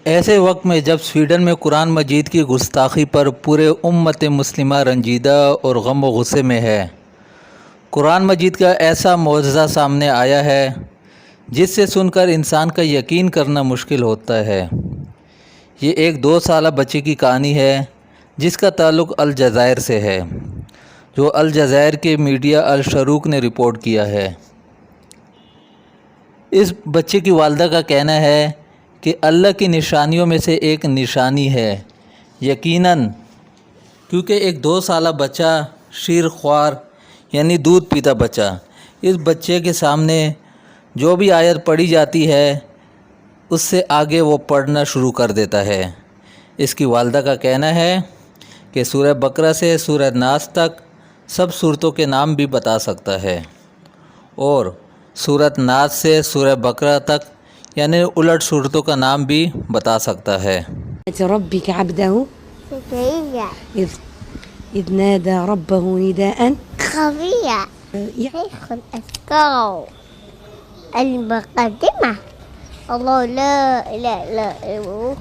ایسے وقت میں جب سویڈن میں قرآن مجید کی گستاخی پر پورے امت مسلمہ رنجیدہ اور غم و غصے میں ہے، قرآن مجید کا ایسا معجزہ سامنے آیا ہے جس سے سن کر انسان کا یقین کرنا مشکل ہوتا ہے۔ یہ ایک 2 سالہ بچے کی کہانی ہے جس کا تعلق الجزائر سے ہے، جو الجزائر کے میڈیا الشروق نے رپورٹ کیا ہے۔ اس بچے کی والدہ کا کہنا ہے کہ اللہ کی نشانیوں میں سے ایک نشانی ہے، یقیناً کیونکہ ایک 2 سالہ بچہ شیر خوار یعنی دودھ پیتا بچہ، اس بچے کے سامنے جو بھی آیت پڑھی جاتی ہے اس سے آگے وہ پڑھنا شروع کر دیتا ہے۔ اس کی والدہ کا کہنا ہے کہ سورہ بقرہ سے سورہ ناس تک سب صورتوں کے نام بھی بتا سکتا ہے، اور سورۃ ناس سے سورہ بقرہ تک یعنی الٹ صورتوں کا نام بھی بتا سکتا ہے۔ ربك عبده إذ نادى ربه نداء خفيا شيخ الأذكار المقدمة الله لا إله إلا هو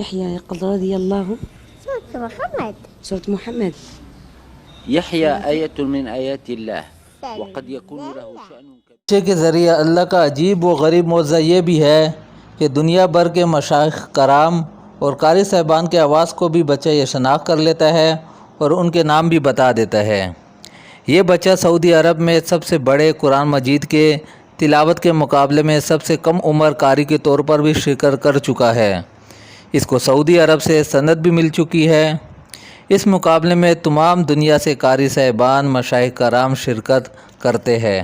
يحيى يقول رضي الله سورة محمد سورة محمد يحيى آية من آيات الله وقد يكون له شأن كبير۔ بچے کے ذریعے اللہ کا عجیب و غریب معجزہ یہ بھی ہے کہ دنیا بھر کے مشائخ کرام اور قاری صاحبان کے آواز کو بھی بچہ یہ شناخت کر لیتا ہے اور ان کے نام بھی بتا دیتا ہے۔ یہ بچہ سعودی عرب میں سب سے بڑے قرآن مجید کے تلاوت کے مقابلے میں سب سے کم عمر قاری کے طور پر بھی شرکت کر چکا ہے۔ اس کو سعودی عرب سے سند بھی مل چکی ہے۔ اس مقابلے میں تمام دنیا سے قاری صاحبان مشائخ کرام شرکت کرتے ہیں۔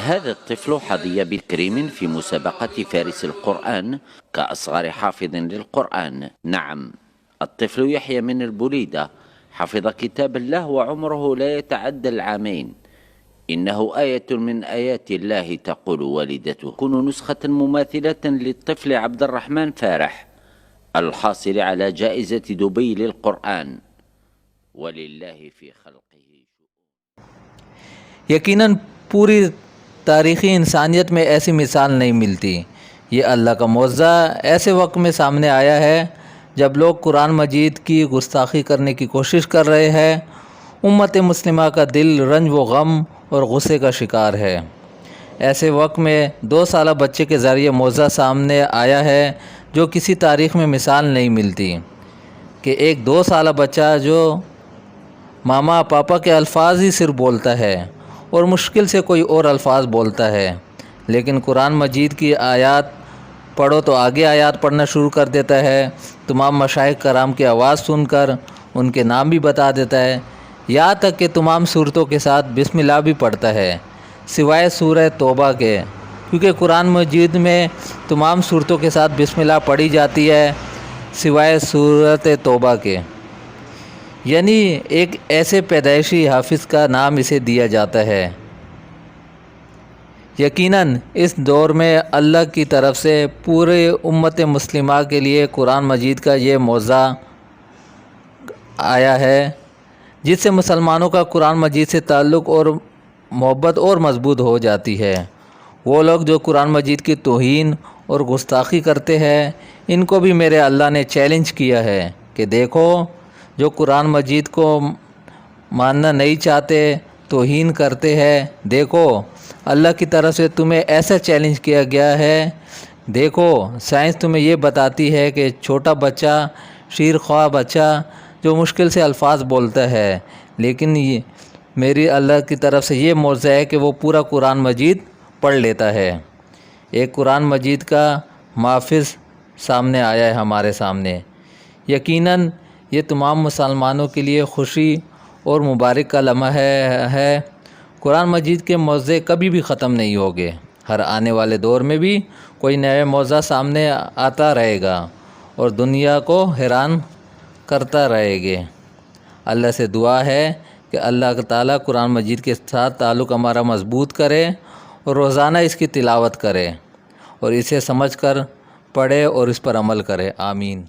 هذا الطفل حظي بكريم في مسابقة فارس القرآن كأصغر حافظ للقرآن. نعم، الطفل يحيى من البليدة حفظ كتاب الله وعمره لا يتعدى العامين. إنه آية من آيات الله تقول والدته. تكون نسخة مماثلة للطفل عبد الرحمن فارح الحاصل على جائزة دبي للقرآن. ولله في خلقه شؤون۔ یقیناً پوری تاریخی انسانیت میں ایسی مثال نہیں ملتی۔ یہ اللہ کا معجزہ ایسے وقت میں سامنے آیا ہے جب لوگ قرآن مجید کی گستاخی کرنے کی کوشش کر رہے ہیں۔ امت مسلمہ کا دل رنج و غم اور غصے کا شکار ہے۔ ایسے وقت میں 2 سالہ بچے کے ذریعے معجزہ سامنے آیا ہے جو کسی تاریخ میں مثال نہیں ملتی، کہ ایک 2 سالہ بچہ جو ماما پاپا کے الفاظ ہی صرف بولتا ہے اور مشکل سے کوئی اور الفاظ بولتا ہے، لیکن قرآن مجید کی آیات پڑھو تو آگے آیات پڑھنا شروع کر دیتا ہے، تمام مشائخ کرام کی آواز سن کر ان کے نام بھی بتا دیتا ہے، یہاں تک کہ تمام صورتوں کے ساتھ بسم اللہ بھی پڑھتا ہے، سوائے سورہ توبہ کے، کیونکہ قرآن مجید میں تمام صورتوں کے ساتھ بسم اللہ پڑھی جاتی ہے سوائے سورۃ توبہ کے۔ یعنی ایک ایسے پیدائشی حافظ کا نام اسے دیا جاتا ہے۔ یقیناً اس دور میں اللہ کی طرف سے پورے امت مسلمہ کے لیے قرآن مجید کا یہ معجزہ آیا ہے جس سے مسلمانوں کا قرآن مجید سے تعلق اور محبت اور مضبوط ہو جاتی ہے۔ وہ لوگ جو قرآن مجید کی توہین اور گستاخی کرتے ہیں، ان کو بھی میرے اللہ نے چیلنج کیا ہے کہ دیکھو، جو قرآن مجید کو ماننا نہیں چاہتے، توہین کرتے ہیں، دیکھو اللہ کی طرف سے تمہیں ایسا چیلنج کیا گیا ہے۔ دیکھو سائنس تمہیں یہ بتاتی ہے کہ چھوٹا بچہ، شیر خواہ بچہ جو مشکل سے الفاظ بولتا ہے، لیکن میری اللہ کی طرف سے یہ معجزہ ہے کہ وہ پورا قرآن مجید پڑھ لیتا ہے۔ ایک قرآن مجید کا محافظ سامنے آیا ہے ہمارے سامنے۔ یقیناً یہ تمام مسلمانوں کے لیے خوشی اور مبارک کا لمحہ ہے۔ قرآن مجید کے معجزے کبھی بھی ختم نہیں ہوگے، ہر آنے والے دور میں بھی کوئی نیا معجزہ سامنے آتا رہے گا اور دنیا کو حیران کرتا رہے گے۔ اللہ سے دعا ہے کہ اللہ تعالیٰ قرآن مجید کے ساتھ تعلق ہمارا مضبوط کرے اور روزانہ اس کی تلاوت کرے اور اسے سمجھ کر پڑھے اور اس پر عمل کرے۔ آمین۔